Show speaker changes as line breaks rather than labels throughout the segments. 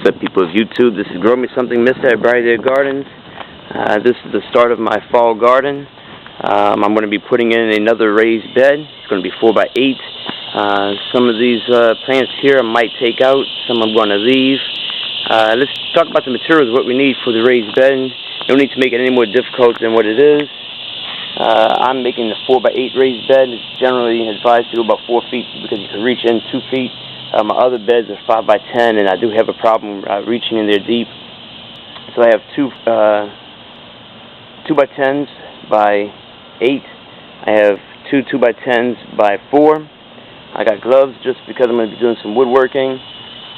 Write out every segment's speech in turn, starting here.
What's up, people of YouTube? This is Grow Me Something Mr. at Briar Gardens. This is the start of my fall garden. I'm going to be putting in another raised bed. It's going to be 4 by 8. Some of these plants here I might take out. Some I'm going to leave. Let's talk about the materials, what we need for the raised bed. No need to make it any more difficult than what it is. I'm making the 4 by 8 raised bed. It's generally advised to go about 4 feet because you can reach in 2 feet. My other beds are 5 by 10, and I do have a problem reaching in there deep. So I have two 2 by 10s by 8. I have two 2 by 10s by 4. I got gloves just because I'm going to be doing some woodworking,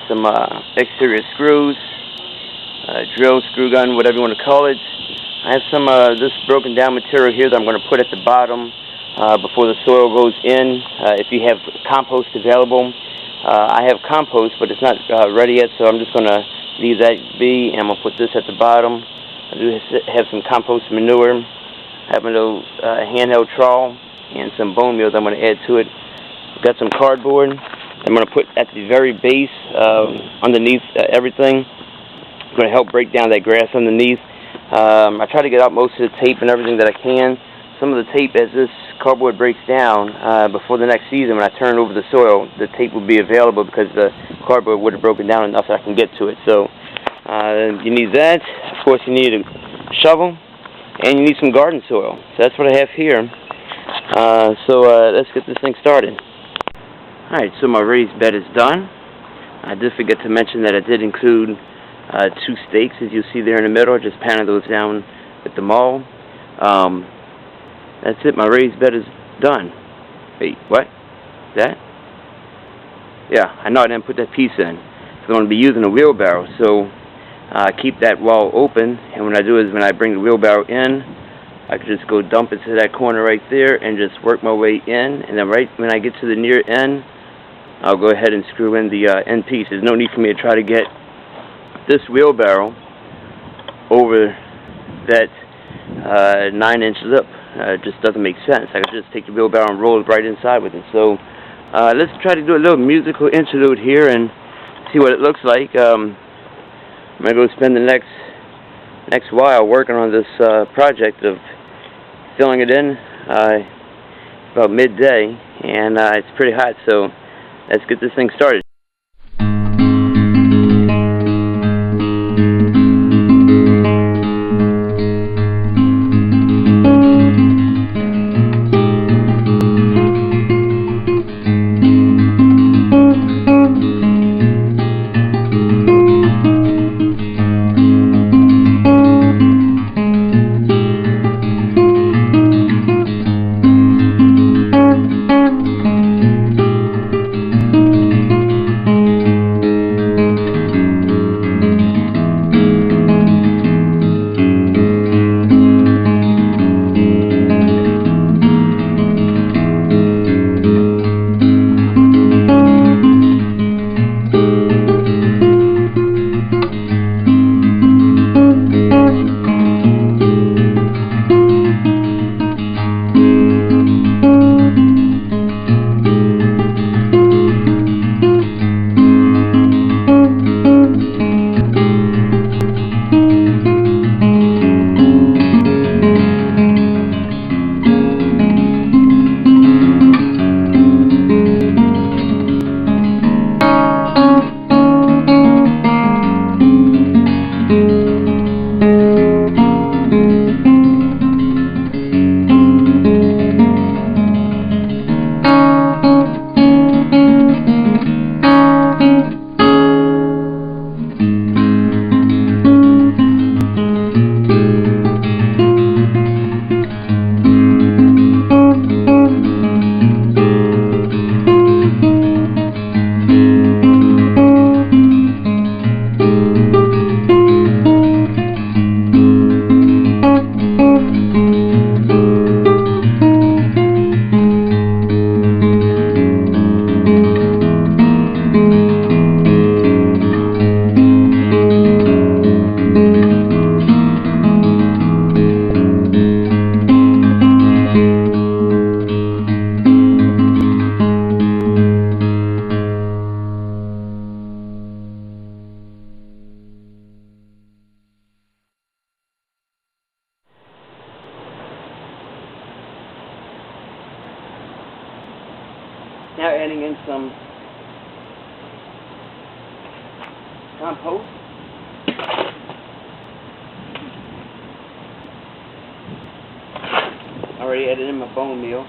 some exterior screws, drill, screw gun, whatever you want to call it. I have some this broken down material here that I'm going to put at the bottom before the soil goes in. If you have compost available, I have compost, but it's not ready yet, so I'm just going to leave that be, and I'm going to put this at the bottom. I do have some compost manure, have a little handheld trowel, and some bone meal that I'm going to add to it. Got some cardboard I'm going to put at the very base underneath everything. I'm going to help break down that grass underneath. I try to get out most of the tape and everything that I can. Some of the tape, as this cardboard breaks down, before the next season when I turn over the soil, the tape will be available because the cardboard would have broken down enough that I can get to it. So you need that. Of course, you need a shovel, and you need some garden soil. So that's what I have here. Let's get this thing started. Alright, so my raised bed is done. I did forget to mention that I did include 2 stakes, as you see there in the middle. I just pounded those down with the maul. That's it, my raised bed is done. Wait, what? That? Yeah, I know I didn't put that piece in. So I'm going to be using a wheelbarrow, so keep that wall open, and what I do is when I bring the wheelbarrow in, I can just go dump it to that corner right there and just work my way in, and then right when I get to the near end, I'll go ahead and screw in the end piece. There's no need for me to try to get this wheelbarrow over that 9-inch lip. It just doesn't make sense. I can just take the wheelbarrow and roll it right inside with it. So let's try to do a little musical interlude here and see what it looks like. I'm going to go spend the next while working on this project of filling it in about midday, and it's pretty hot, so let's get this thing started. Now adding in some compost. Already added in my bone meal.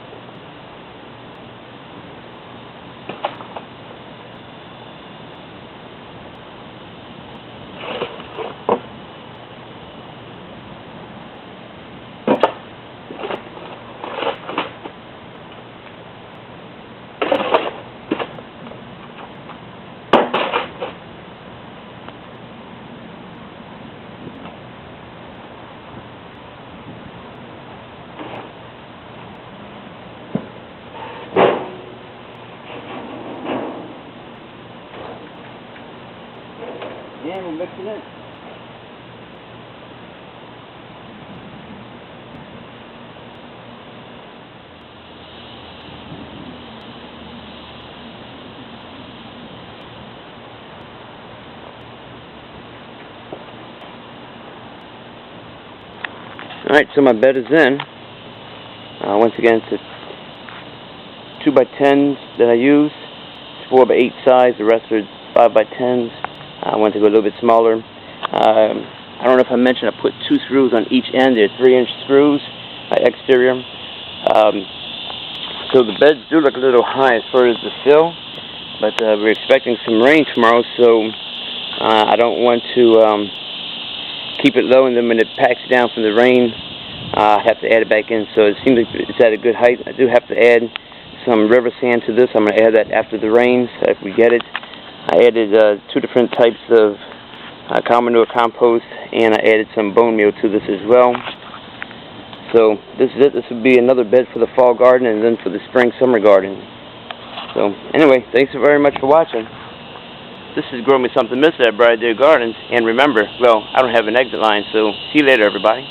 Yeah, we'll mix it in. Alright, so my bed is in. Once again, it's a 2x10s that I use. It's 4x8 size, the rest are 5x10s. I want to go a little bit smaller. I don't know if I mentioned I put 2 screws on each end. They're 3-inch screws, exterior. So the beds do look a little high as far as the sill, but we're expecting some rain tomorrow, so I don't want to keep it low, and then when it packs down from the rain, I have to add it back in. So it seems like it's at a good height. I do have to add some river sand to this. I'm going to add that after the rain, so if we get it. I added 2 different types of cow manure compost, and I added some bone meal to this as well. So this is it. This would be another bed for the fall garden and then for the spring-summer garden. So anyway, thanks very much for watching. This is Grow Me Something Mr. at Briar Deer Gardens. And remember, well, I don't have an exit line, so see you later, everybody.